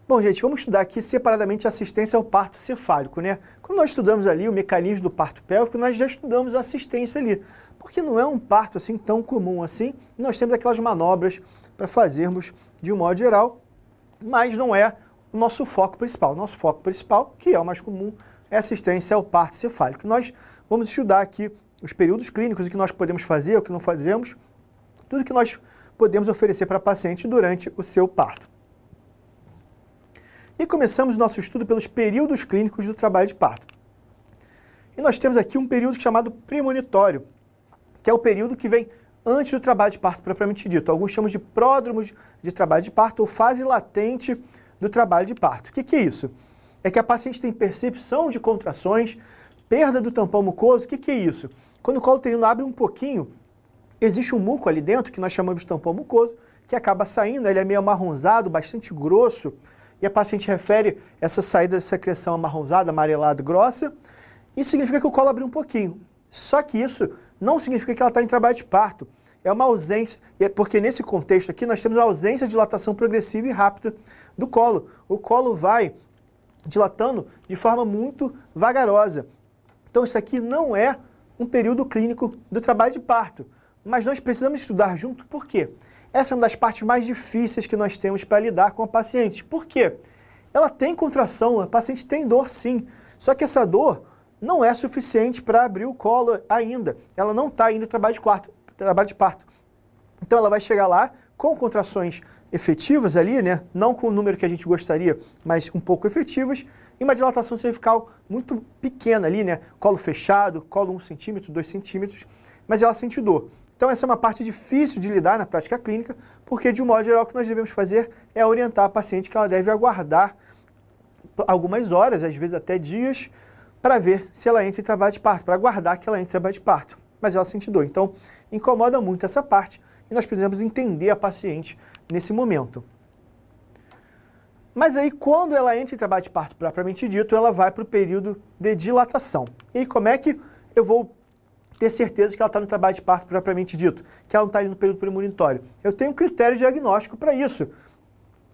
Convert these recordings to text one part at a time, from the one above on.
Bom, gente, vamos estudar aqui separadamente a assistência ao parto cefálico, né? Quando nós estudamos ali o mecanismo do parto pélvico, nós já estudamos a assistência ali, porque não é um parto assim tão comum assim, e nós temos aquelas manobras para fazermos de um modo geral, mas não é o nosso foco principal. O nosso foco principal, que é o mais comum, é a assistência ao parto cefálico. Nós vamos estudar aqui os períodos clínicos, o que nós podemos fazer, o que não fazemos, tudo que nós podemos oferecer para a paciente durante o seu parto. E começamos o nosso estudo pelos períodos clínicos do trabalho de parto. E nós temos aqui um período chamado premonitório, que é o período que vem antes do trabalho de parto propriamente dito. Alguns chamam de pródromo de trabalho de parto ou fase latente do trabalho de parto. O que é isso? É que a paciente tem percepção de contrações, perda do tampão mucoso. O que é isso? Quando o colo uterino abre um pouquinho, existe um muco ali dentro, que nós chamamos de tampão mucoso, que acaba saindo, ele é meio amarronzado, bastante grosso, e a paciente refere essa saída de secreção amarronzada, amarelada, grossa. Isso significa que o colo abriu um pouquinho. Só que isso não significa que ela está em trabalho de parto. É uma ausência, porque nesse contexto aqui nós temos a ausência de dilatação progressiva e rápida do colo. O colo vai dilatando de forma muito vagarosa. Então isso aqui não é um período clínico do trabalho de parto. Mas nós precisamos estudar junto, por quê? Essa é uma das partes mais difíceis que nós temos para lidar com a paciente. Por quê? Ela tem contração, a paciente tem dor sim, só que essa dor não é suficiente para abrir o colo ainda. Ela não está ainda em trabalho de parto. Então ela vai chegar lá com contrações efetivas ali, né? Não com o número que a gente gostaria, mas um pouco efetivas, e uma dilatação cervical muito pequena ali, né? Colo fechado, colo 1 centímetro, 2 centímetros, mas ela sente dor. Então essa é uma parte difícil de lidar na prática clínica, porque de um modo geral o que nós devemos fazer é orientar a paciente que ela deve aguardar algumas horas, às vezes até dias, para ver se ela entra em trabalho de parto, para aguardar que ela entre em trabalho de parto. Mas ela sente dor. Então incomoda muito essa parte e nós precisamos entender a paciente nesse momento. Mas aí quando ela entra em trabalho de parto propriamente dito, ela vai para o período de dilatação. E como é que eu vou ter certeza que ela está no trabalho de parto propriamente dito, que ela não está ali no período premonitório? Eu tenho um critério diagnóstico para isso.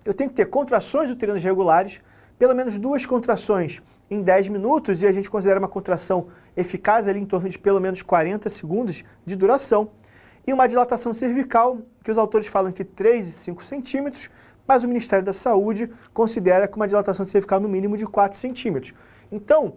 Eu tenho que ter contrações uterinas regulares, pelo menos 2 contrações em 10 minutos, e a gente considera uma contração eficaz ali em torno de pelo menos 40 segundos de duração, e uma dilatação cervical, que os autores falam entre 3 e 5 centímetros, mas o Ministério da Saúde considera que uma dilatação cervical no mínimo de 4 centímetros. Então,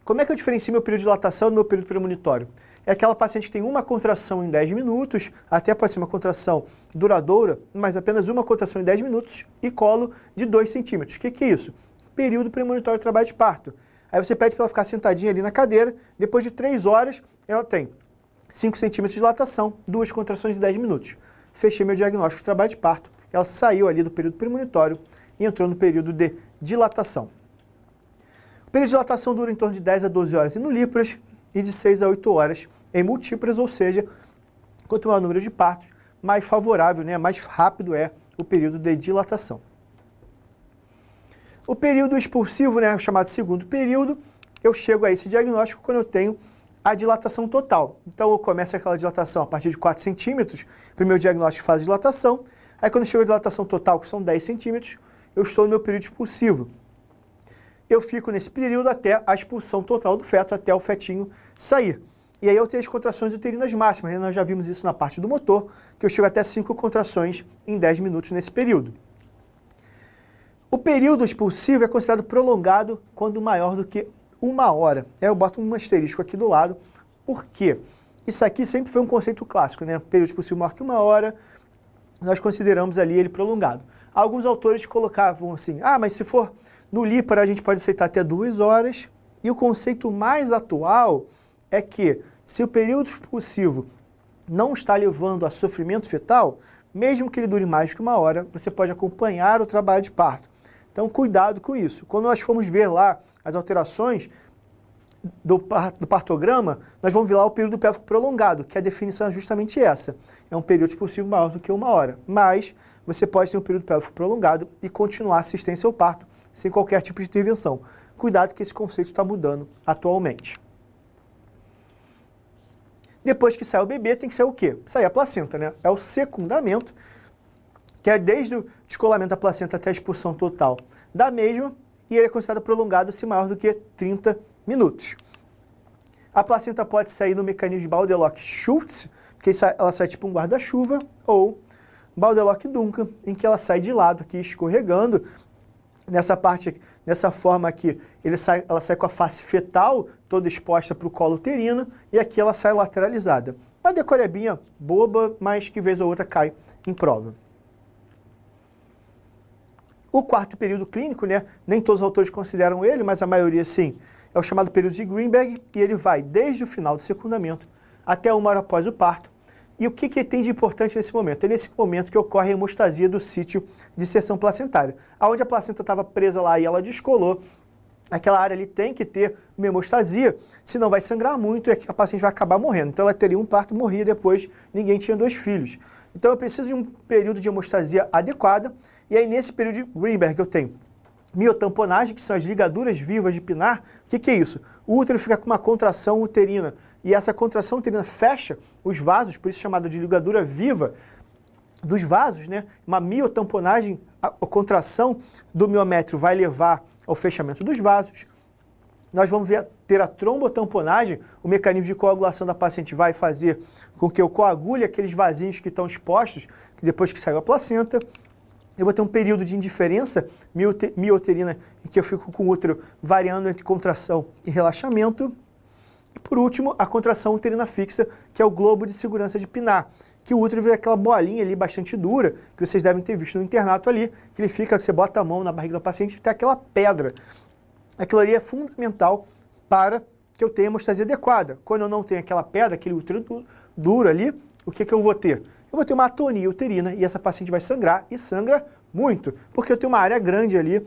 como é que eu diferencio meu período de dilatação do meu período premonitório? É aquela paciente que tem uma contração em 10 minutos, até pode ser uma contração duradoura, mas apenas uma contração em 10 minutos e colo de 2 centímetros. O que é isso? Período premonitório de trabalho de parto. Aí você pede para ela ficar sentadinha ali na cadeira, depois de 3 horas ela tem 5 centímetros de dilatação, 2 contrações em 10 minutos. Fechei meu diagnóstico de trabalho de parto, ela saiu ali do período premonitório e entrou no período de dilatação. O período de dilatação dura em torno de 10 a 12 horas em nulíparas e de 6 a 8 horas em multíparas, ou seja, quanto maior o número de partos, mais favorável, né, mais rápido é o período de dilatação. O período expulsivo, né, chamado segundo período, eu chego a esse diagnóstico quando eu tenho a dilatação total. Então eu começo aquela dilatação a partir de 4 centímetros, primeiro diagnóstico faz dilatação, aí quando eu chego a dilatação total, que são 10 centímetros, eu estou no meu período expulsivo. Eu fico nesse período até a expulsão total do feto, até o fetinho sair. E aí eu tenho as contrações uterinas máximas, né? Nós já vimos isso na parte do motor, que eu chego até 5 contrações em 10 minutos nesse período. O período expulsivo é considerado prolongado quando maior do que 1 hora. Eu boto um asterisco aqui do lado, porque isso aqui sempre foi um conceito clássico, né? Período expulsivo maior que 1 hora, nós consideramos ali ele prolongado. Alguns autores colocavam assim, mas se for nulípara a gente pode aceitar até 2 horas, e o conceito mais atual é que se o período expulsivo não está levando a sofrimento fetal, mesmo que ele dure mais que 1 hora, você pode acompanhar o trabalho de parto. Então cuidado com isso. Quando nós formos ver lá as alterações do partograma, nós vamos ver lá o período pélvico prolongado, que a definição é justamente essa. É um período expulsivo maior do que 1 hora. Mas você pode ter um período pélvico prolongado e continuar a assistência ao parto sem qualquer tipo de intervenção. Cuidado que esse conceito está mudando atualmente. Depois que sai o bebê, tem que sair o quê? Sair a placenta, né? É o secundamento, que é desde o descolamento da placenta até a expulsão total da mesma, e ele é considerado prolongado se maior do que 30 minutos. A placenta pode sair no mecanismo de Baudelock-Schultz, que ela sai tipo um guarda-chuva, ou Baudelock-Duncan, em que ela sai de lado aqui escorregando. Nessa parte, nessa forma aqui, ela sai com a face fetal toda exposta para o colo uterino, e aqui ela sai lateralizada. Uma decorebinha boba, mas que vez ou outra cai em prova. O quarto período clínico, né, nem todos os autores consideram ele, mas a maioria sim, é o chamado período de Greenberg, e ele vai desde o final do secundamento até 1 hora após o parto. E o que tem de importante nesse momento? É nesse momento que ocorre a hemostasia do sítio de inserção placentária. Onde a placenta estava presa lá e ela descolou, aquela área ali tem que ter uma hemostasia, senão vai sangrar muito e a paciente vai acabar morrendo. Então ela teria um parto, morria depois, ninguém tinha 2 filhos. Então eu preciso de um período de hemostasia adequada, e aí nesse período de Greenberg eu tenho miotamponagem, que são as ligaduras vivas de Pinard. O que é isso? O útero fica com uma contração uterina, e essa contração uterina fecha os vasos, por isso chamada de ligadura viva dos vasos, né? Uma miotamponagem, a contração do miométrio vai levar ao fechamento dos vasos. Nós vamos ter a trombotamponagem, o mecanismo de coagulação da paciente vai fazer com que eu coagule aqueles vasinhos que estão expostos depois que saiu a placenta. Eu vou ter um período de indiferença miouterina, em que eu fico com o útero variando entre contração e relaxamento. E por último, a contração uterina fixa, que é o globo de segurança de Pinard, que o útero vira aquela bolinha ali bastante dura, que vocês devem ter visto no internato ali, que ele fica, você bota a mão na barriga da paciente e tem aquela pedra. Aquilo ali é fundamental para que eu tenha hemostasia adequada. Quando eu não tenho aquela pedra, aquele útero duro ali, o que eu vou ter? Eu vou ter uma atonia uterina e essa paciente vai sangrar, e sangra muito, porque eu tenho uma área grande ali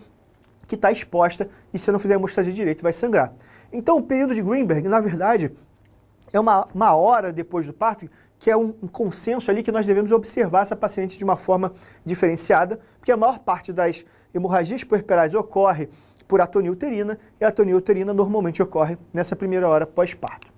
que está exposta e se eu não fizer a hemostasia direito vai sangrar. Então o período de Greenberg, na verdade, é uma hora depois do parto, que é um consenso ali que nós devemos observar essa paciente de uma forma diferenciada, porque a maior parte das hemorragias puerperais ocorre por atonia uterina, e a atonia uterina normalmente ocorre nessa primeira hora pós-parto.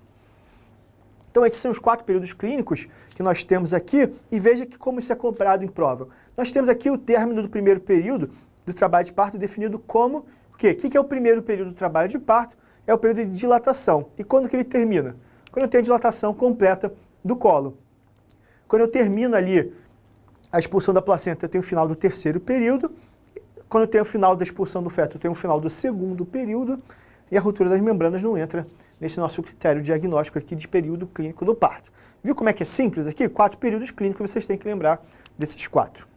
Então esses são os 4 períodos clínicos que nós temos aqui, e veja que como isso é cobrado em prova. Nós temos aqui o término do primeiro período do trabalho de parto definido como o quê? O que é o primeiro período do trabalho de parto? É o período de dilatação. E quando que ele termina? Quando eu tenho a dilatação completa do colo. Quando eu termino ali a expulsão da placenta, eu tenho o final do terceiro período. Quando eu tenho o final da expulsão do feto, eu tenho o final do segundo período. E a ruptura das membranas não entra nesse nosso critério diagnóstico aqui de período clínico do parto. Viu como é que é simples aqui? 4 períodos clínicos, vocês têm que lembrar desses 4.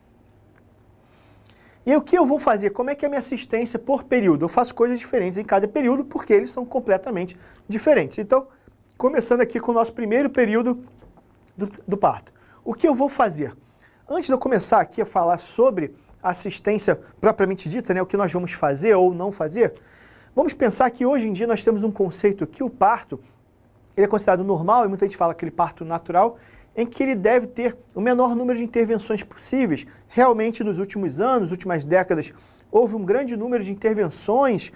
E o que eu vou fazer? Como é que é a minha assistência por período? Eu faço coisas diferentes em cada período, porque eles são completamente diferentes. Então, começando aqui com o nosso primeiro período do parto. O que eu vou fazer? Antes de eu começar aqui a falar sobre a assistência propriamente dita, né, o que nós vamos fazer ou não fazer, vamos pensar que hoje em dia nós temos um conceito que o parto ele é considerado normal, e muita gente fala aquele parto natural, em que ele deve ter o menor número de intervenções possíveis. Realmente, nos últimos anos, nas últimas décadas, houve um grande número de intervenções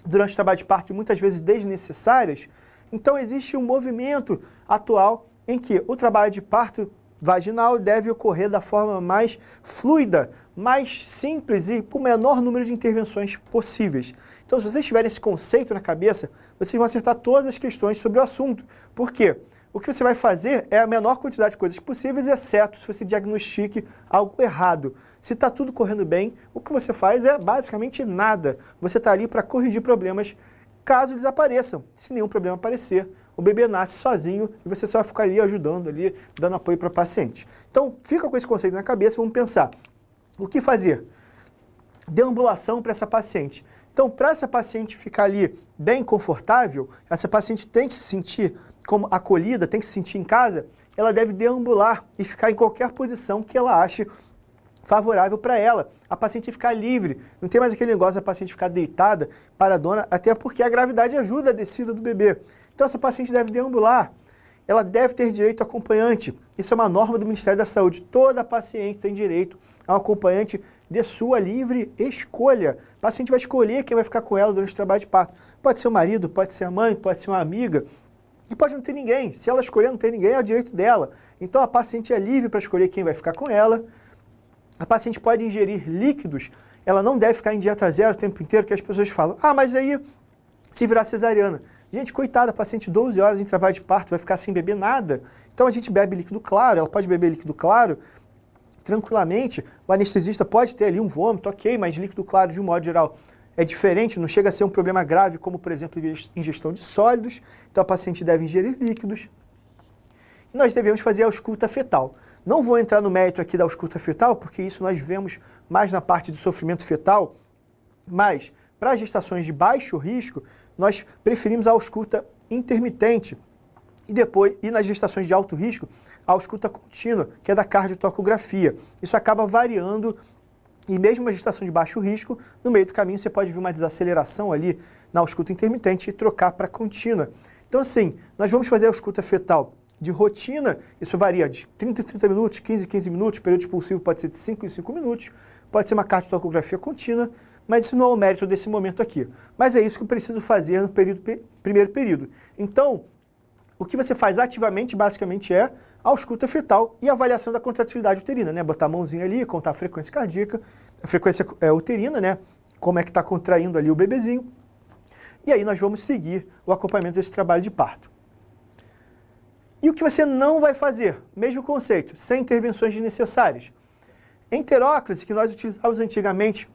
durante o trabalho de parto, e muitas vezes desnecessárias. Então, existe um movimento atual em que o trabalho de parto vaginal deve ocorrer da forma mais fluida, mais simples e com o menor número de intervenções possíveis. Então, se vocês tiverem esse conceito na cabeça, vocês vão acertar todas as questões sobre o assunto. Por quê? O que você vai fazer é a menor quantidade de coisas possíveis, exceto se você diagnostique algo errado. Se está tudo correndo bem, o que você faz é basicamente nada. Você está ali para corrigir problemas caso eles apareçam. Se nenhum problema aparecer, o bebê nasce sozinho e você só vai ficar ali ajudando, ali, dando apoio para o paciente. Então, fica com esse conceito na cabeça, vamos pensar. O que fazer? Deambulação para essa paciente. Então, para essa paciente ficar ali bem confortável, essa paciente tem que se sentir como acolhida, tem que se sentir em casa, ela deve deambular e ficar em qualquer posição que ela ache favorável para ela. A paciente ficar livre, não tem mais aquele negócio da paciente ficar deitada, paradona, até porque a gravidade ajuda a descida do bebê. Então essa paciente deve deambular, ela deve ter direito a acompanhante. Isso é uma norma do Ministério da Saúde. Toda paciente tem direito a um acompanhante de sua livre escolha. A paciente vai escolher quem vai ficar com ela durante o trabalho de parto. Pode ser o marido, pode ser a mãe, pode ser uma amiga, e pode não ter ninguém. Se ela escolher não ter ninguém, é o direito dela. Então a paciente é livre para escolher quem vai ficar com ela. A paciente pode ingerir líquidos, ela não deve ficar em dieta zero o tempo inteiro, que as pessoas falam, mas aí se virar cesariana. Gente, coitada, a paciente 12 horas em trabalho de parto, vai ficar sem beber nada. Então a gente bebe líquido claro, ela pode beber líquido claro tranquilamente. O anestesista pode ter ali um vômito, ok, mas líquido claro, de um modo geral, é diferente, não chega a ser um problema grave, como, por exemplo, ingestão de sólidos. Então a paciente deve ingerir líquidos. E nós devemos fazer a ausculta fetal. Não vou entrar no mérito aqui da ausculta fetal, porque isso nós vemos mais na parte de sofrimento fetal, mas para gestações de baixo risco, nós preferimos a ausculta intermitente. E nas gestações de alto risco, a ausculta contínua, que é da cardiotocografia. Isso acaba variando, e mesmo uma gestação de baixo risco, no meio do caminho você pode ver uma desaceleração ali na ausculta intermitente e trocar para contínua. Então assim, nós vamos fazer a ausculta fetal de rotina, isso varia de 30 em 30 minutos, 15 em 15 minutos, período expulsivo pode ser de 5 em 5 minutos, pode ser uma cardiotocografia contínua, mas isso não é o mérito desse momento aqui. Mas é isso que eu preciso fazer no primeiro período. Então, o que você faz ativamente, basicamente, é a ausculta fetal e a avaliação da contratilidade uterina, né? Botar a mãozinha ali, contar a frequência cardíaca, a frequência uterina, né? Como é que está contraindo ali o bebezinho. E aí nós vamos seguir o acompanhamento desse trabalho de parto. E o que você não vai fazer? Mesmo conceito, sem intervenções desnecessárias. Enteróclise, que nós utilizávamos antigamente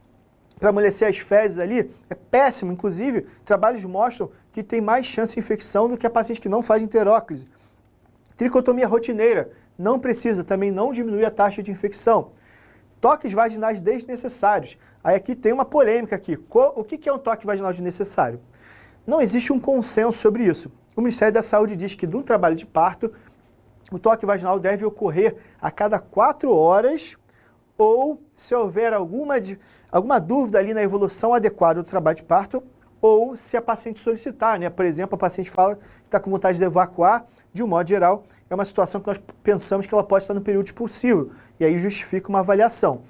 para amolecer as fezes ali, é péssimo. Inclusive, trabalhos mostram que tem mais chance de infecção do que a paciente que não faz enteróclise. Tricotomia rotineira, não precisa, também não diminui a taxa de infecção. Toques vaginais desnecessários. Aí aqui tem uma polêmica aqui. O que é um toque vaginal desnecessário? Não existe um consenso sobre isso. O Ministério da Saúde diz que, no trabalho de parto, o toque vaginal deve ocorrer a cada 4 horas ou, se houver alguma dúvida ali na evolução adequada do trabalho de parto, ou se a paciente solicitar, né? Por exemplo, a paciente fala que está com vontade de evacuar, de um modo geral, é uma situação que nós pensamos que ela pode estar no período expulsivo, e aí justifica uma avaliação.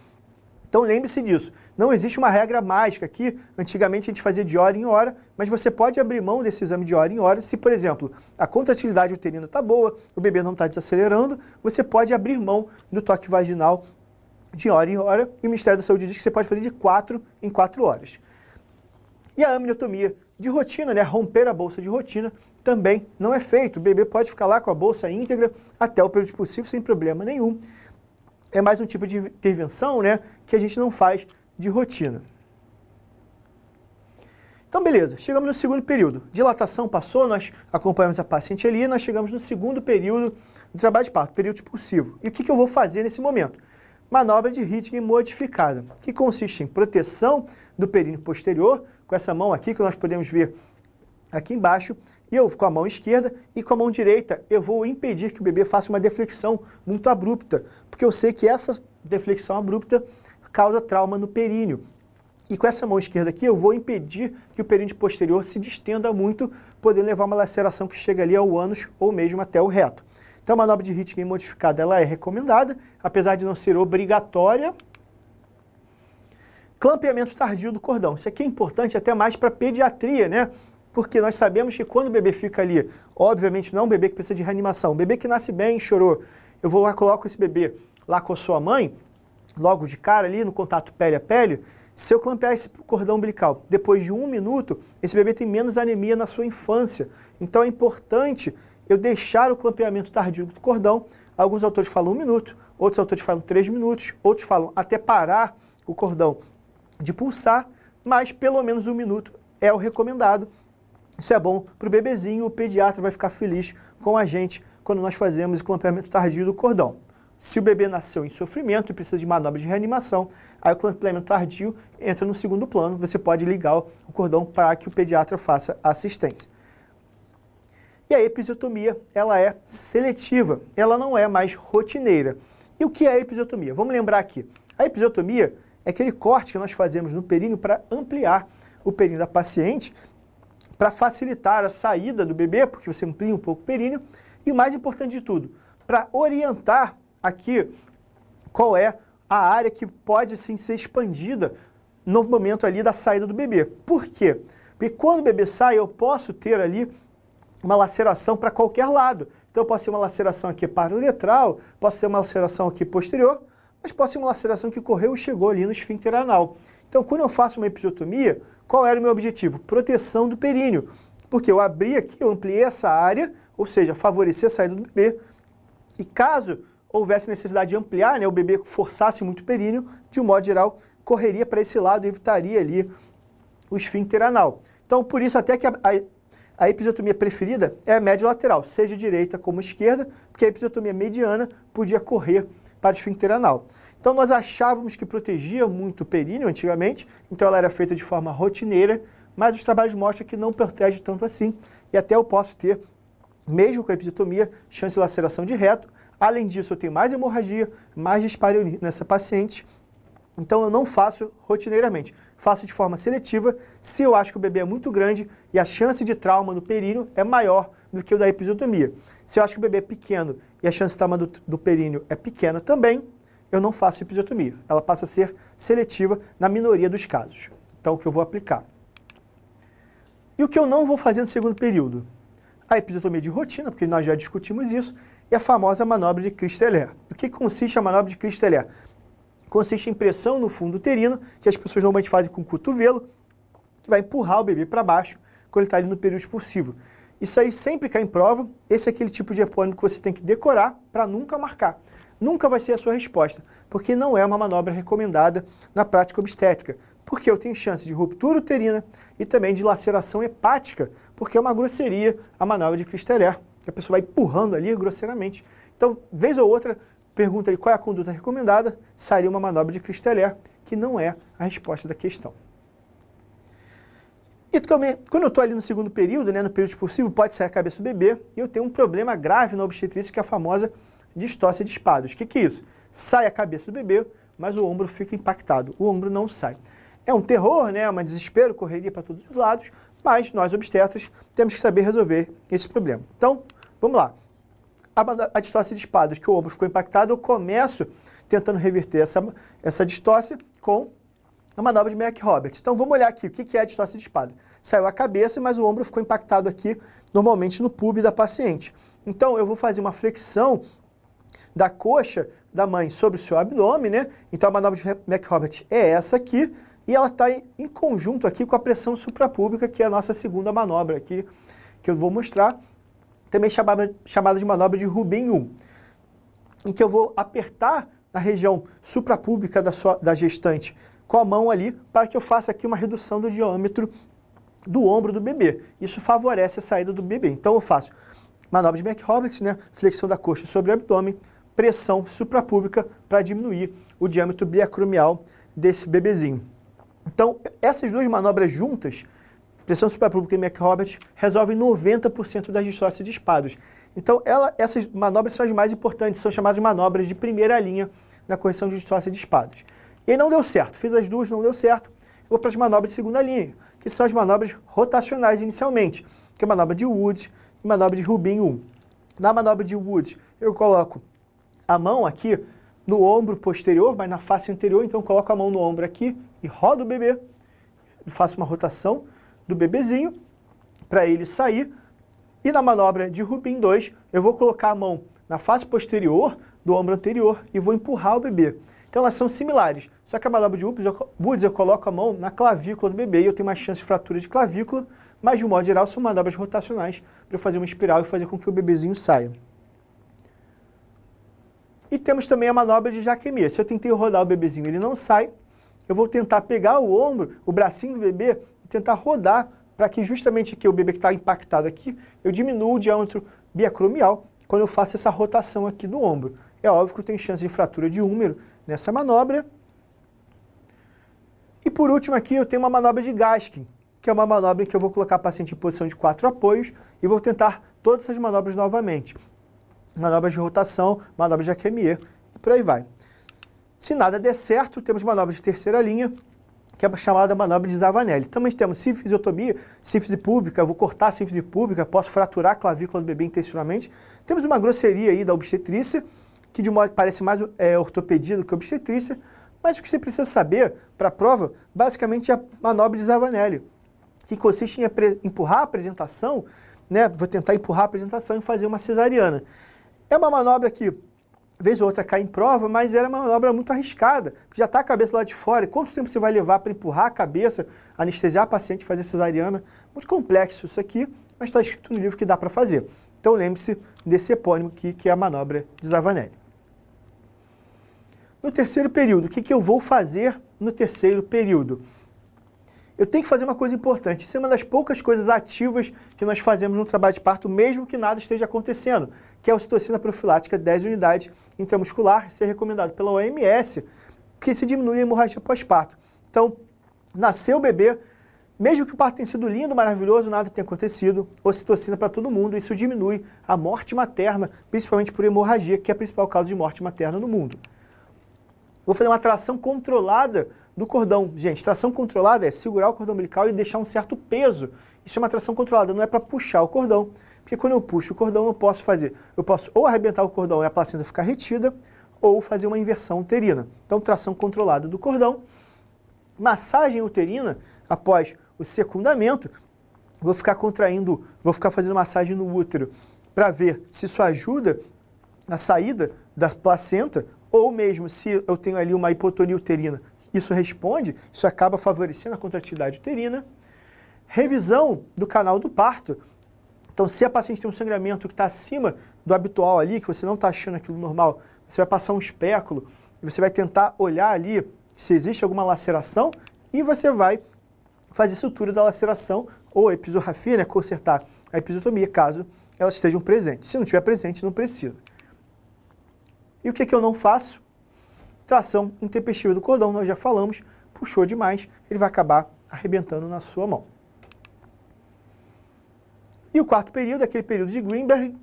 Então lembre-se disso, não existe uma regra mágica aqui, antigamente a gente fazia de hora em hora, mas você pode abrir mão desse exame de hora em hora, se, por exemplo, a contratilidade uterina está boa, o bebê não está desacelerando, você pode abrir mão do toque vaginal de hora em hora, e o Ministério da Saúde diz que você pode fazer de 4 em 4 horas. E a amniotomia de rotina, né, romper a bolsa de rotina, também não é feito. O bebê pode ficar lá com a bolsa íntegra até o período expulsivo sem problema nenhum. É mais um tipo de intervenção, né, que a gente não faz de rotina. Então, beleza, chegamos no segundo período. Dilatação passou, nós acompanhamos a paciente ali, nós chegamos no segundo período do trabalho de parto, período expulsivo. E o que eu vou fazer nesse momento? Manobra de Ritgen modificada, que consiste em proteção do períneo posterior, com essa mão aqui que nós podemos ver aqui embaixo, e eu com a mão esquerda e com a mão direita eu vou impedir que o bebê faça uma deflexão muito abrupta, porque eu sei que essa deflexão abrupta causa trauma no períneo. E com essa mão esquerda aqui eu vou impedir que o períneo posterior se distenda muito, podendo levar a uma laceração que chega ali ao ânus ou mesmo até o reto. Então a manobra de Ritgen modificada ela é recomendada, apesar de não ser obrigatória. Clampeamento tardio do cordão. Isso aqui é importante até mais para pediatria, né? Porque nós sabemos que quando o bebê fica ali, obviamente não é um bebê que precisa de reanimação, um bebê que nasce bem, chorou, eu vou lá, coloco esse bebê lá com a sua mãe, logo de cara ali no contato pele a pele, se eu clampear esse cordão umbilical, depois de 1 minuto, esse bebê tem menos anemia na sua infância. Então é importante eu deixar o clampeamento tardio do cordão. Alguns autores falam 1 minuto, outros autores falam 3 minutos, outros falam até parar o cordão de pulsar, mas pelo menos 1 minuto é o recomendado. Isso é bom para o bebezinho, o pediatra vai ficar feliz com a gente quando nós fazemos o clampeamento tardio do cordão. Se o bebê nasceu em sofrimento e precisa de manobra de reanimação, aí o clampeamento tardio entra no segundo plano, você pode ligar o cordão para que o pediatra faça a assistência. E a episiotomia, ela é seletiva, ela não é mais rotineira. E o que é a episiotomia? Vamos lembrar aqui. A episiotomia é aquele corte que nós fazemos no períneo para ampliar o períneo da paciente, para facilitar a saída do bebê, porque você amplia um pouco o períneo, e o mais importante de tudo, para orientar aqui qual é a área que pode sim ser expandida no momento ali da saída do bebê. Por quê? Porque quando o bebê sai, eu posso ter ali uma laceração para qualquer lado. Então eu posso ter uma laceração aqui paruretral, posso ter uma laceração aqui posterior, mas pode ser uma laceração que correu e chegou ali no esfíncter anal. Então, quando eu faço uma episiotomia, qual era o meu objetivo? Proteção do períneo. Porque eu abri aqui, eu ampliei essa área, ou seja, favorecer a saída do bebê. E caso houvesse necessidade de ampliar, né, o bebê forçasse muito o períneo, de um modo geral, correria para esse lado e evitaria ali o esfíncter anal. Então, por isso até que a episiotomia preferida é a média lateral, seja direita como esquerda, porque a episiotomia mediana podia correr para o esfíncter anal. Então, nós achávamos que protegia muito o períneo antigamente, então ela era feita de forma rotineira, mas os trabalhos mostram que não protege tanto assim, e até eu posso ter, mesmo com a episiotomia, chance de laceração de reto. Além disso, eu tenho mais hemorragia, mais dispareunia nessa paciente. Então, eu não faço rotineiramente. Faço de forma seletiva se eu acho que o bebê é muito grande e a chance de trauma no períneo é maior do que o da episiotomia. Se eu acho que o bebê é pequeno e a chance de trauma do períneo é pequena também, eu não faço episiotomia. Ela passa a ser seletiva na minoria dos casos. Então, o que eu vou aplicar. E o que eu não vou fazer no segundo período? A episiotomia de rotina, porque nós já discutimos isso, e a famosa manobra de Christeler. O que consiste a manobra de Christeler? Consiste em pressão no fundo uterino, que as pessoas normalmente fazem com o cotovelo, que vai empurrar o bebê para baixo quando ele está ali no período expulsivo. Isso aí sempre cai em prova. Esse é aquele tipo de epônimo que você tem que decorar para nunca marcar. Nunca vai ser a sua resposta, porque não é uma manobra recomendada na prática obstétrica, porque eu tenho chance de ruptura uterina e também de laceração hepática, porque é uma grosseria a manobra de Christeler, que a pessoa vai empurrando ali grosseiramente. Então, vez ou outra, pergunta ali qual é a conduta recomendada, sairia uma manobra de Christeler, que não é a resposta da questão. E também, quando eu estou ali no segundo período, né, no período expulsivo, pode sair a cabeça do bebê, e eu tenho um problema grave na obstetrícia, que é a famosa distócia de espados. O que é isso? Sai a cabeça do bebê, mas o ombro fica impactado, o ombro não sai. É um terror, né, um desespero, correria para todos os lados, mas nós obstetras temos que saber resolver esse problema. Então, vamos lá. A distócia de espadas, que o ombro ficou impactado, eu começo tentando reverter essa distócia com a manobra de Mack-Roberts. Então, vamos olhar aqui o que é a distócia de espada. Saiu a cabeça, mas o ombro ficou impactado aqui, normalmente no pub da paciente. Então, eu vou fazer uma flexão da coxa da mãe sobre o seu abdômen, né? Então, a manobra de Mack-Roberts é essa aqui, e ela está em conjunto aqui com a pressão suprapúbica, que é a nossa segunda manobra aqui, que eu vou mostrar, também chamada de manobra de Rubin 1, em que eu vou apertar na região suprapúbica da gestante com a mão ali, para que eu faça aqui uma redução do diâmetro do ombro do bebê. Isso favorece a saída do bebê. Então eu faço manobra de Mack-Roberts, né? Flexão da coxa sobre o abdômen, pressão suprapúbica para diminuir o diâmetro biacromial desse bebezinho. Então, essas duas manobras juntas, pressão suprapúbica e Mack-Roberts, resolvem 90% das distócias de espadas. Então, essas manobras são as mais importantes, são chamadas de manobras de primeira linha na correção de distócia de espadas. E aí não deu certo, fiz as duas, não deu certo, eu vou para as manobras de segunda linha, que são as manobras rotacionais inicialmente, que é a manobra de Woods e manobra de Rubin 1. Na manobra de Woods, eu coloco a mão aqui no ombro posterior, mas na face anterior, então eu coloco a mão no ombro aqui e rodo o bebê, faço uma rotação do bebezinho para ele sair. E na manobra de Rubin 2, eu vou colocar a mão na face posterior do ombro anterior e vou empurrar o bebê. Então elas são similares, só que a manobra de Woods eu coloco a mão na clavícula do bebê e eu tenho mais chance de fratura de clavícula, mas de um modo geral são manobras rotacionais para eu fazer uma espiral e fazer com que o bebezinho saia. E temos também a manobra de Jacquemin. Se eu tentei rodar o bebezinho e ele não sai, eu vou tentar pegar o ombro, o bracinho do bebê e tentar rodar para que justamente aqui o bebê que está impactado aqui, eu diminua o diâmetro biacromial quando eu faço essa rotação aqui do ombro. É óbvio que eu tenho chance de fratura de húmero nessa manobra. E por último aqui eu tenho uma manobra de Gaskin, que é uma manobra em que eu vou colocar a paciente em posição de 4 apoios e vou tentar todas essas manobras novamente. Manobras de rotação, manobra de Jacquemin e por aí vai. Se nada der certo, temos manobra de terceira linha, que é a chamada manobra de Zavanelli. Também temos sífisiotomia, sífise púbica, eu vou cortar a sífise púbica, posso fraturar a clavícula do bebê intencionalmente. Temos uma grosseria aí da obstetrícia, que de modo parece mais ortopedia do que obstetrícia, mas o que você precisa saber para a prova, basicamente é a manobra de Zavanelli, que consiste em empurrar a apresentação, né? Vou tentar empurrar a apresentação e fazer uma cesariana. É uma manobra que vez ou outra cai em prova, mas ela é uma manobra muito arriscada, já está a cabeça lá de fora. E quanto tempo você vai levar para empurrar a cabeça, anestesiar a paciente, fazer cesariana? Muito complexo isso aqui, mas está escrito no livro que dá para fazer. Então lembre-se desse epônimo aqui, que é a manobra de Zavanelli. No terceiro período, o que eu vou fazer no terceiro período? Eu tenho que fazer uma coisa importante. Isso é uma das poucas coisas ativas que nós fazemos no trabalho de parto, mesmo que nada esteja acontecendo, que é a ocitocina profilática 10 unidades intramuscular, isso é recomendado pela OMS, que se diminui a hemorragia pós-parto. Então, nasceu o bebê, mesmo que o parto tenha sido lindo, maravilhoso, nada tenha acontecido, ocitocina para todo mundo, isso diminui a morte materna, principalmente por hemorragia, que é a principal causa de morte materna no mundo. Vou fazer uma tração controlada do cordão. Gente, tração controlada é segurar o cordão umbilical e deixar um certo peso. Isso é uma tração controlada, não é para puxar o cordão. Porque quando eu puxo o cordão, eu posso ou arrebentar o cordão e a placenta ficar retida, ou fazer uma inversão uterina. Então, tração controlada do cordão. Massagem uterina, após o secundamento, vou ficar fazendo massagem no útero para ver se isso ajuda na saída da placenta, ou mesmo se eu tenho ali uma hipotonia uterina, isso responde, isso acaba favorecendo a contratividade uterina. Revisão do canal do parto. Então, se a paciente tem um sangramento que está acima do habitual ali, que você não está achando aquilo normal, você vai passar um espéculo e você vai tentar olhar ali se existe alguma laceração e você vai fazer sutura da laceração ou episorrafia, né, consertar a episiotomia, caso elas estejam presentes. Se não estiver presente, não precisa. E o que eu não faço? Tração intempestiva do cordão, nós já falamos, puxou demais, ele vai acabar arrebentando na sua mão. E o quarto período, aquele período de Greenberg,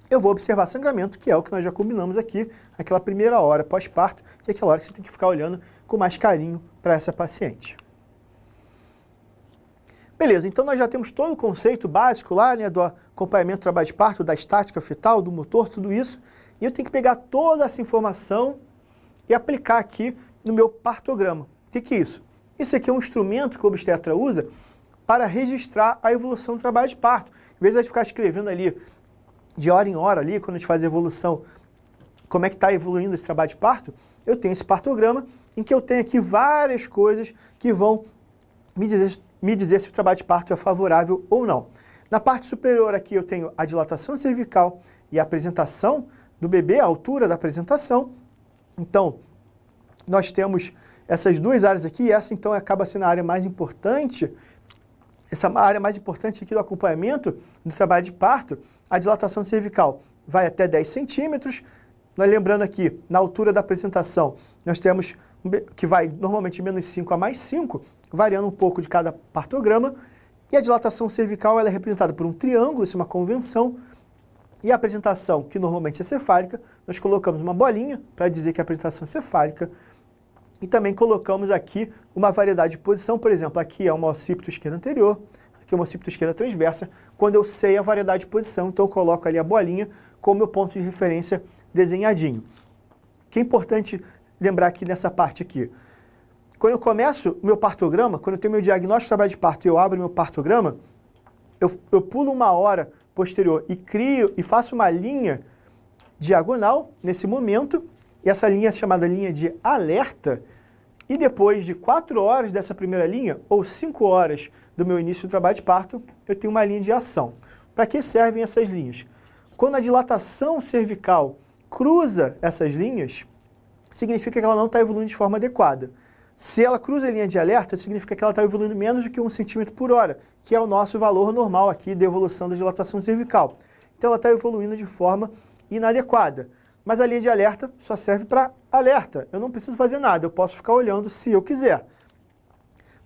eu vou observar sangramento, que é o que nós já combinamos aqui, aquela primeira hora pós-parto, que é aquela hora que você tem que ficar olhando com mais carinho para essa paciente. Beleza, então nós já temos todo o conceito básico lá, né, do acompanhamento do trabalho de parto, da estática fetal, do motor, tudo isso, e eu tenho que pegar toda essa informação e aplicar aqui no meu partograma. O que é isso? Isso aqui é um instrumento que o obstetra usa para registrar a evolução do trabalho de parto. Em vez de ficar escrevendo ali, de hora em hora ali, quando a gente faz a evolução, como é que está evoluindo esse trabalho de parto, eu tenho esse partograma em que eu tenho aqui várias coisas que vão me dizer se o trabalho de parto é favorável ou não. Na parte superior aqui eu tenho a dilatação cervical e a apresentação do bebê, a altura da apresentação. Então, nós temos essas duas áreas aqui, e essa então acaba sendo a área mais importante, essa área mais importante aqui do acompanhamento do trabalho de parto. A dilatação cervical vai até 10 centímetros. Nós lembrando aqui, na altura da apresentação, nós temos que vai normalmente de menos 5 a mais 5, variando um pouco de cada partograma. E a dilatação cervical ela é representada por um triângulo, isso é uma convenção. E a apresentação, que normalmente é cefálica, nós colocamos uma bolinha para dizer que a apresentação é cefálica. E também colocamos aqui uma variedade de posição, por exemplo, aqui é uma occipito esquerda anterior, aqui é uma occipito esquerda transversa, quando eu sei a variedade de posição, então eu coloco ali a bolinha como meu ponto de referência desenhadinho. O que é importante lembrar aqui nessa parte aqui, quando eu começo o meu partograma, quando eu tenho meu diagnóstico de trabalho de parto e eu abro meu partograma, eu pulo uma hora posterior e crio e faço uma linha diagonal nesse momento, e essa linha é chamada linha de alerta, e depois de 4 horas dessa primeira linha, ou 5 horas do meu início do trabalho de parto, eu tenho uma linha de ação. Para que servem essas linhas? Quando a dilatação cervical cruza essas linhas, significa que ela não está evoluindo de forma adequada. Se ela cruza a linha de alerta, significa que ela está evoluindo menos do que 1 centímetro por hora, que é o nosso valor normal aqui de evolução da dilatação cervical. Então ela está evoluindo de forma inadequada. Mas a linha de alerta só serve para alerta. Eu não preciso fazer nada, eu posso ficar olhando se eu quiser.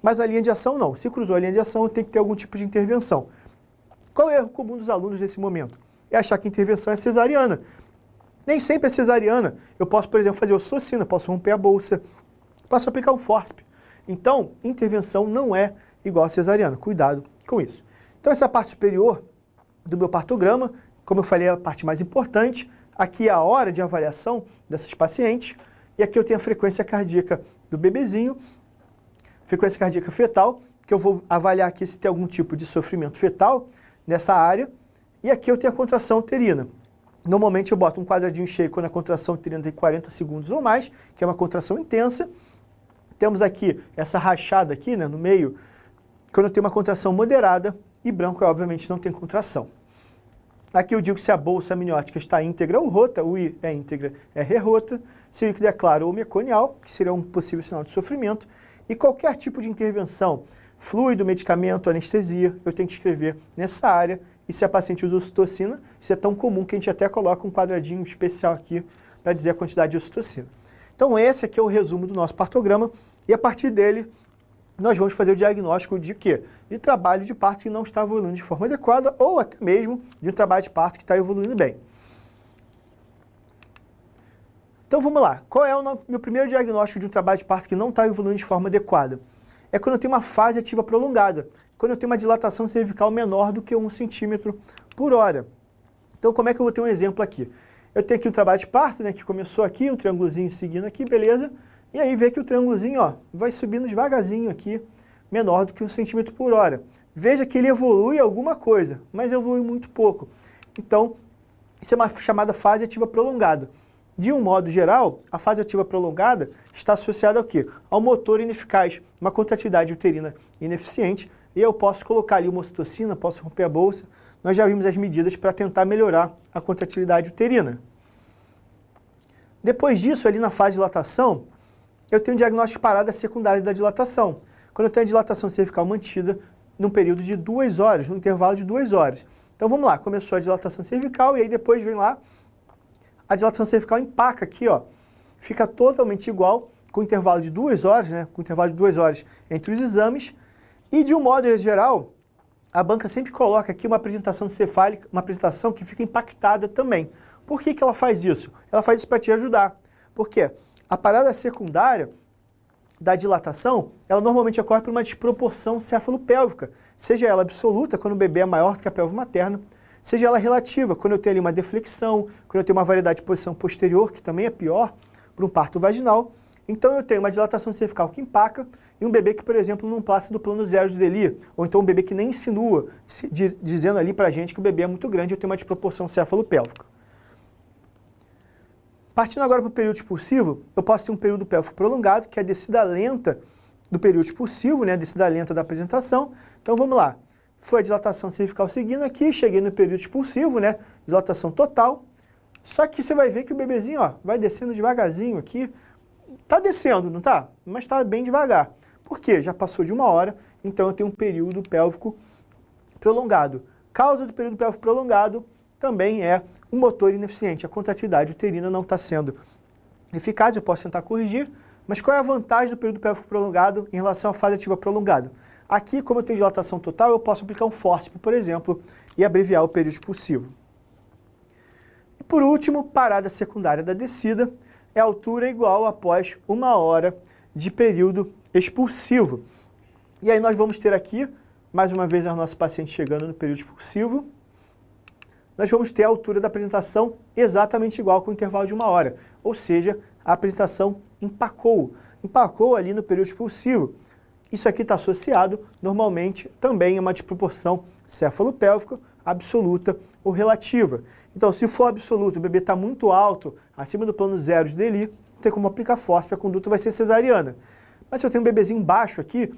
Mas a linha de ação não. Se cruzou a linha de ação, eu tenho que ter algum tipo de intervenção. Qual é o erro comum dos alunos nesse momento? É achar que a intervenção é cesariana. Nem sempre é cesariana. Eu posso, por exemplo, fazer ocitocina, posso romper a bolsa, posso aplicar um fórceps. Então, intervenção não é igual a cesariana. Cuidado com isso. Então, essa é a parte superior do meu partograma. Como eu falei, é a parte mais importante. Aqui é a hora de avaliação dessas pacientes. E aqui eu tenho a frequência cardíaca do bebezinho, frequência cardíaca fetal, que eu vou avaliar aqui se tem algum tipo de sofrimento fetal nessa área. E aqui eu tenho a contração uterina. Normalmente eu boto um quadradinho cheio quando a contração uterina tem 40 segundos ou mais, que é uma contração intensa. Temos aqui essa rachada aqui, né, no meio, quando eu tenho uma contração moderada, e branco, obviamente, não tem contração. Aqui eu digo se a bolsa amniótica está íntegra ou rota, o I é íntegra, R é rota, se o líquido é claro ou meconial, que seria um possível sinal de sofrimento, e qualquer tipo de intervenção, fluido, medicamento, anestesia, eu tenho que escrever nessa área, e se a paciente usa ocitocina, isso é tão comum que a gente até coloca um quadradinho especial aqui para dizer a quantidade de ocitocina. Então esse aqui é o resumo do nosso partograma, e a partir dele nós vamos fazer o diagnóstico de quê? De trabalho de parto que não está evoluindo de forma adequada ou até mesmo de um trabalho de parto que está evoluindo bem. Então vamos lá. Qual é o meu primeiro diagnóstico de um trabalho de parto que não está evoluindo de forma adequada? É quando eu tenho uma fase ativa prolongada, quando eu tenho uma dilatação cervical menor do que 1 centímetro por hora. Então como é que eu vou ter um exemplo aqui? Eu tenho aqui um trabalho de parto, né, que começou aqui, um triângulozinho seguindo aqui, beleza? E aí vê que o triângulozinho, ó, vai subindo devagarzinho aqui, menor do que 1 centímetro por hora. Veja que ele evolui alguma coisa, mas evolui muito pouco. Então, isso é uma chamada fase ativa prolongada. De um modo geral, a fase ativa prolongada está associada ao quê? Ao motor ineficaz, uma contratividade uterina ineficiente, e eu posso colocar ali uma ocitocina, posso romper a bolsa. Nós já vimos as medidas para tentar melhorar a contratilidade uterina. Depois disso, ali na fase de dilatação, eu tenho um diagnóstico de parada secundária da dilatação. Quando eu tenho a dilatação cervical mantida num período de 2 horas, num intervalo de 2 horas. Então vamos lá, começou a dilatação cervical e aí depois vem lá, a dilatação cervical empaca aqui, ó, fica totalmente igual, com intervalo de 2 horas, né, com intervalo de 2 horas entre os exames, e de um modo geral, a banca sempre coloca aqui uma apresentação cefálica, uma apresentação que fica impactada também. Por que que ela faz isso? Ela faz isso para te ajudar. Por quê? A parada secundária da dilatação, ela normalmente ocorre por uma desproporção cefalopélvica, seja ela absoluta, quando o bebê é maior do que a pelve materna, seja ela relativa, quando eu tenho ali uma deflexão, quando eu tenho uma variedade de posição posterior, que também é pior para um parto vaginal. Então eu tenho uma dilatação cervical que empaca e um bebê que, por exemplo, não passa do plano zero de Delis, ou então um bebê que nem insinua, dizendo ali para a gente que o bebê é muito grande, eu tenho uma desproporção cefalopélvica. Partindo agora para o período expulsivo, eu posso ter um período pélvico prolongado, que é a descida lenta do período expulsivo, né, a descida lenta da apresentação. Então vamos lá, foi a dilatação cervical seguindo aqui, cheguei no período expulsivo, né, dilatação total. Só que você vai ver que o bebezinho, ó, vai descendo devagarzinho aqui, tá descendo, não tá? Mas tá bem devagar. Por quê? Já passou de 1 hora, então eu tenho um período pélvico prolongado. Causa do período pélvico prolongado também é um motor ineficiente. A contratividade uterina não está sendo eficaz, eu posso tentar corrigir, mas qual é a vantagem do período pélvico prolongado em relação à fase ativa prolongada? Aqui, como eu tenho dilatação total, eu posso aplicar um fórceps, por exemplo, e abreviar o período expulsivo. E por último, parada secundária da descida é a altura igual após 1 hora de período expulsivo. E aí nós vamos ter aqui, mais uma vez, a nossa paciente chegando no período expulsivo. Nós vamos ter a altura da apresentação exatamente igual com o intervalo de 1 hora. Ou seja, a apresentação empacou. Empacou ali no período expulsivo. Isso aqui está associado, normalmente, também a uma desproporção cefalopélvica absoluta ou relativa. Então, se for absoluto, o bebê está muito alto, acima do plano zero de Delis, não tem como aplicar fórceps, a conduta vai ser cesariana. Mas se eu tenho um bebezinho baixo aqui,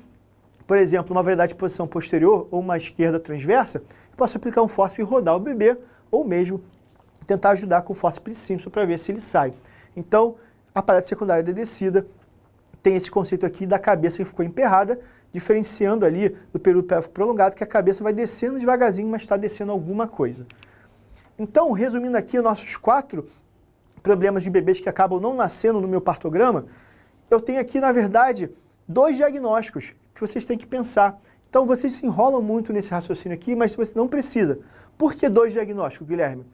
por exemplo, uma variedade de posição posterior ou uma esquerda transversa, eu posso aplicar um fórceps e rodar o bebê, ou mesmo tentar ajudar com o fórceps Simpson para ver se ele sai. Então, a parada secundária da descida tem esse conceito aqui da cabeça que ficou emperrada, diferenciando ali do período pélvico prolongado, que a cabeça vai descendo devagarzinho, mas está descendo alguma coisa. Então, resumindo aqui os nossos 4 problemas de bebês que acabam não nascendo no meu partograma, eu tenho aqui, na verdade, 2 diagnósticos que vocês têm que pensar. Então, vocês se enrolam muito nesse raciocínio aqui, mas você não precisa. Por que 2 diagnósticos, Guilherme?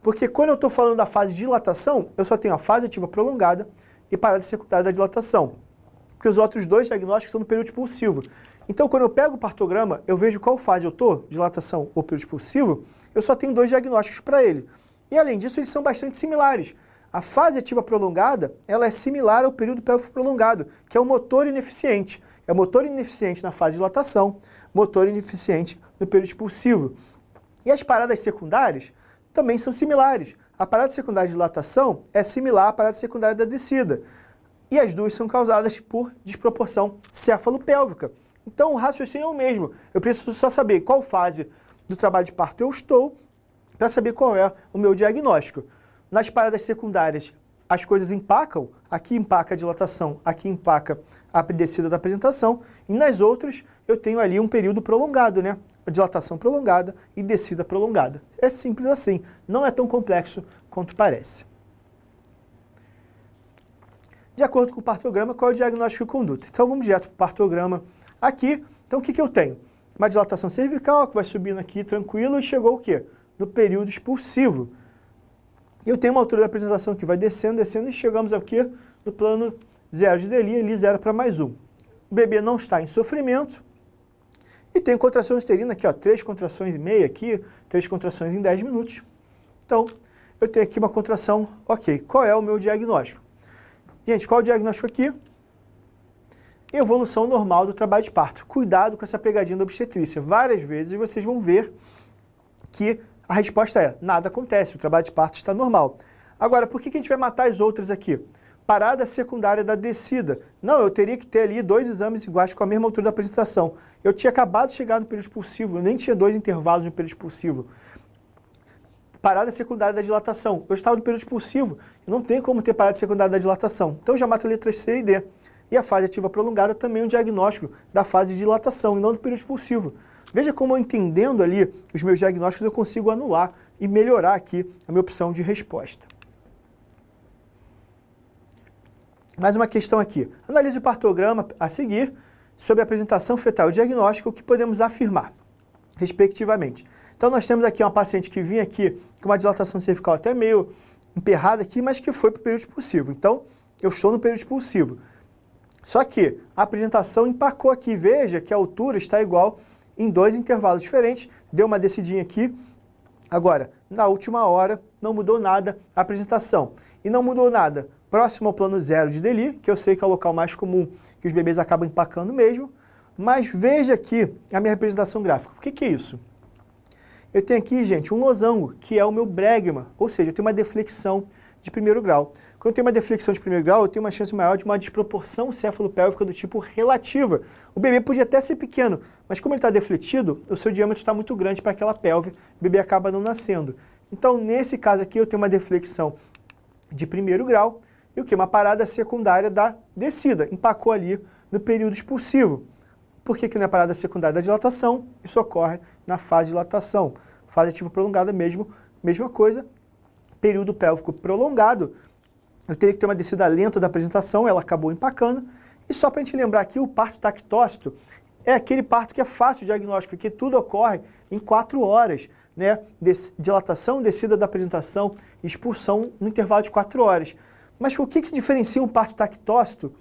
Porque quando eu estou falando da fase de dilatação, eu só tenho a fase ativa prolongada e parada secundária da dilatação. Porque os outros 2 diagnósticos estão no período expulsivo. Então, quando eu pego o partograma, eu vejo qual fase eu estou, dilatação ou período expulsivo, eu só tenho 2 diagnósticos para ele. E, além disso, eles são bastante similares. A fase ativa prolongada, ela é similar ao período pélvico prolongado, que é o motor ineficiente. É o motor ineficiente na fase de dilatação, motor ineficiente no período expulsivo. E as paradas secundárias também são similares. a parada secundária de dilatação é similar à parada secundária da descida. E as duas são causadas por desproporção céfalo-pélvica. Então o raciocínio é o mesmo. Eu preciso só saber qual fase do trabalho de parto eu estou para saber qual é o meu diagnóstico. Nas paradas secundárias, as coisas empacam. Aqui empaca a dilatação, aqui empaca a descida da apresentação. E nas outras, eu tenho ali um período prolongado, né? A dilatação prolongada e descida prolongada. É simples assim. Não é tão complexo quanto parece. De acordo com o partograma, qual é o diagnóstico e conduta? Então vamos direto para o partograma aqui. Então o que eu tenho? Uma dilatação cervical que vai subindo aqui tranquilo e chegou o quê? No período expulsivo. Eu tenho uma altura da apresentação que vai descendo, descendo e chegamos aqui no plano 0 de Deli, ali 0 para mais 1. O bebê não está em sofrimento e tem contração uterina aqui, ó, 3 contrações e meia aqui, 3 contrações em 10 minutos. Então, eu tenho aqui uma contração, ok. Qual é o meu diagnóstico? Gente, qual é o diagnóstico aqui? Evolução normal do trabalho de parto. Cuidado com essa pegadinha da obstetrícia. Várias vezes vocês vão ver que a resposta é, nada acontece, o trabalho de parto está normal. Agora, por que a gente vai matar as outras aqui? Parada secundária da descida. Não, eu teria que ter ali 2 exames iguais com a mesma altura da apresentação. Eu tinha acabado de chegar no período expulsivo, eu nem tinha 2 intervalos no período expulsivo. Parada secundária da dilatação. Eu estava no período expulsivo, não tem como ter parada secundária da dilatação. Então eu já mato a letra C e D. E a fase ativa prolongada também é um diagnóstico da fase de dilatação e não do período expulsivo. Veja como eu entendendo ali os meus diagnósticos eu consigo anular e melhorar aqui a minha opção de resposta. Mais uma questão aqui. Analise o partograma a seguir sobre a apresentação fetal e diagnóstico, o que podemos afirmar, respectivamente. Então nós temos aqui uma paciente que vinha aqui com uma dilatação cervical até meio emperrada aqui, mas que foi para o período expulsivo. Então eu estou no período expulsivo. Só que a apresentação empacou aqui. Veja que a altura está igual em 2 intervalos diferentes. Deu uma descidinha aqui. Agora, na última hora, não mudou nada a apresentação. E não mudou nada próximo ao plano 0 de Deli, que eu sei que é o local mais comum que os bebês acabam empacando mesmo. Mas veja aqui a minha representação gráfica. O que é isso? Eu tenho aqui, gente, um losango, que é o meu bregma. Ou seja, eu tenho uma deflexão de primeiro grau. Quando eu tenho uma deflexão de primeiro grau, eu tenho uma chance maior de uma desproporção cefalopélvica do tipo relativa. O bebê podia até ser pequeno, mas como ele está defletido, o seu diâmetro está muito grande para aquela pelve, o bebê acaba não nascendo. Então, nesse caso aqui, eu tenho uma deflexão de primeiro grau e o que? Uma parada secundária da descida. Empacou ali no período expulsivo. Por que não é parada secundária da dilatação? Isso ocorre na fase de dilatação. Fase ativa prolongada mesma coisa. Período pélvico prolongado, eu teria que ter uma descida lenta da apresentação, ela acabou empacando. E só para a gente lembrar aqui, o parto tactócito é aquele parto que é fácil de diagnóstico, porque tudo ocorre em 4 horas, né? Dilatação, descida da apresentação, expulsão no intervalo de 4 horas. Mas o que diferencia um parto tactócito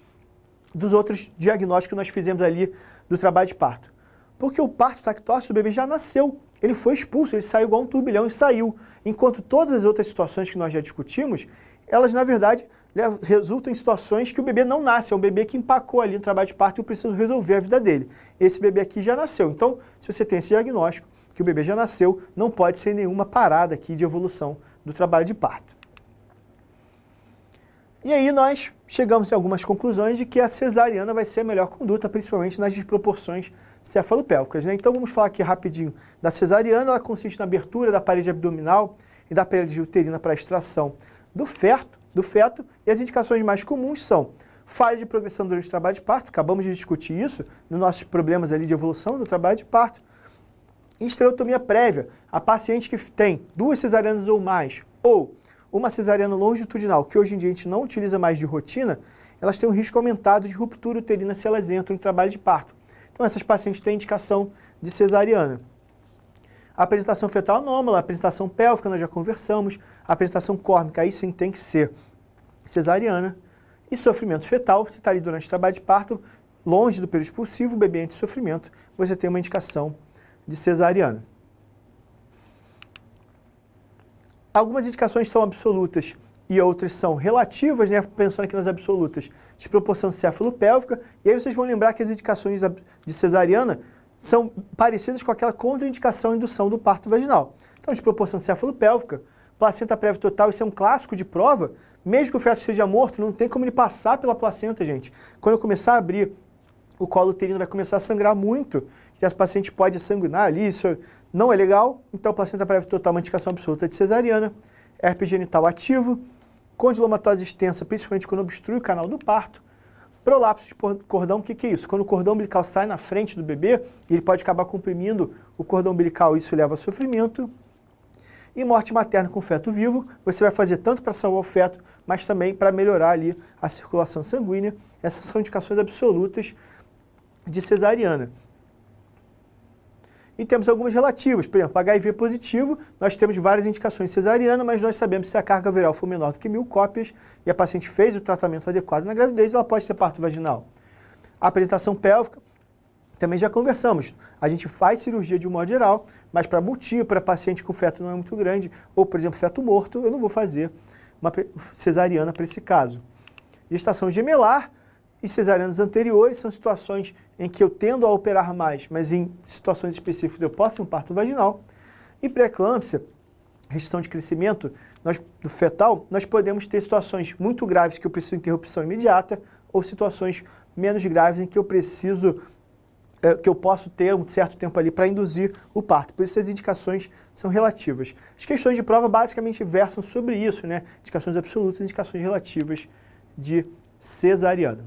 dos outros diagnósticos que nós fizemos ali do trabalho de parto? Porque o parto tactócito, o bebê já nasceu, ele foi expulso, ele saiu igual um turbilhão e saiu. Enquanto todas as outras situações que nós já discutimos, elas, na verdade, resultam em situações que o bebê não nasce, é um bebê que empacou ali no trabalho de parto e eu preciso resolver a vida dele. Esse bebê aqui já nasceu. Então, se você tem esse diagnóstico, que o bebê já nasceu, não pode ser nenhuma parada aqui de evolução do trabalho de parto. E aí nós chegamos a algumas conclusões de que a cesariana vai ser a melhor conduta, principalmente nas desproporções cefalopélvicas, né? Então vamos falar aqui rapidinho da cesariana. Ela consiste na abertura da parede abdominal e da parede uterina para a extração do feto, e as indicações mais comuns são falha de progressão durante o trabalho de parto, acabamos de discutir isso nos nossos problemas ali de evolução do trabalho de parto, e estereotomia prévia, a paciente que tem 2 cesarianas ou mais, ou uma cesariana longitudinal, que hoje em dia a gente não utiliza mais de rotina, elas têm um risco aumentado de ruptura uterina se elas entram em trabalho de parto. Então essas pacientes têm indicação de cesariana. A apresentação fetal anômala, a apresentação pélvica nós já conversamos, a apresentação córnica aí sim tem que ser cesariana. E sofrimento fetal, se está ali durante o trabalho de parto, longe do período expulsivo, o bebê entra em sofrimento, você tem uma indicação de cesariana. Algumas indicações são absolutas e outras são relativas, né? Pensando aqui nas absolutas, desproporção cefalopélvica, e aí vocês vão lembrar que as indicações de cesariana são parecidas com aquela contraindicação indução do parto vaginal. Então, desproporção cefalopélvica, placenta prévia total, isso é um clássico de prova. Mesmo que o feto esteja morto, não tem como ele passar pela placenta, gente. Quando eu começar a abrir, o colo uterino vai começar a sangrar muito, e essa paciente pode sanguinar ali, isso não é legal. Então, placenta prévia total é uma indicação absoluta de cesariana. Herpes genital ativo, condilomatose extensa, principalmente quando obstrui o canal do parto. Prolapso de cordão, o que é isso? Quando o cordão umbilical sai na frente do bebê, ele pode acabar comprimindo o cordão umbilical, isso leva a sofrimento. E morte materna com feto vivo, você vai fazer tanto para salvar o feto, mas também para melhorar ali a circulação sanguínea. Essas são indicações absolutas de cesariana. E temos algumas relativas, por exemplo, HIV positivo, nós temos várias indicações de cesariana, mas nós sabemos que se a carga viral for menor do que 1000 cópias e a paciente fez o tratamento adequado na gravidez, ela pode ser parto vaginal. A apresentação pélvica, também já conversamos, a gente faz cirurgia de um modo geral, mas para múltipla, paciente com feto não é muito grande, ou por exemplo, feto morto, eu não vou fazer uma cesariana para esse caso. Gestação gemelar e cesarianas anteriores são situações em que eu tendo a operar mais, mas em situações específicas eu posso ter um parto vaginal. E pré-eclâmpsia, restrição de crescimento do fetal, nós podemos ter situações muito graves que eu preciso de interrupção imediata, ou situações menos graves em que eu preciso que eu posso ter um certo tempo ali para induzir o parto. Por isso as indicações são relativas. As questões de prova basicamente versam sobre isso, né? Indicações absolutas e indicações relativas de cesariana.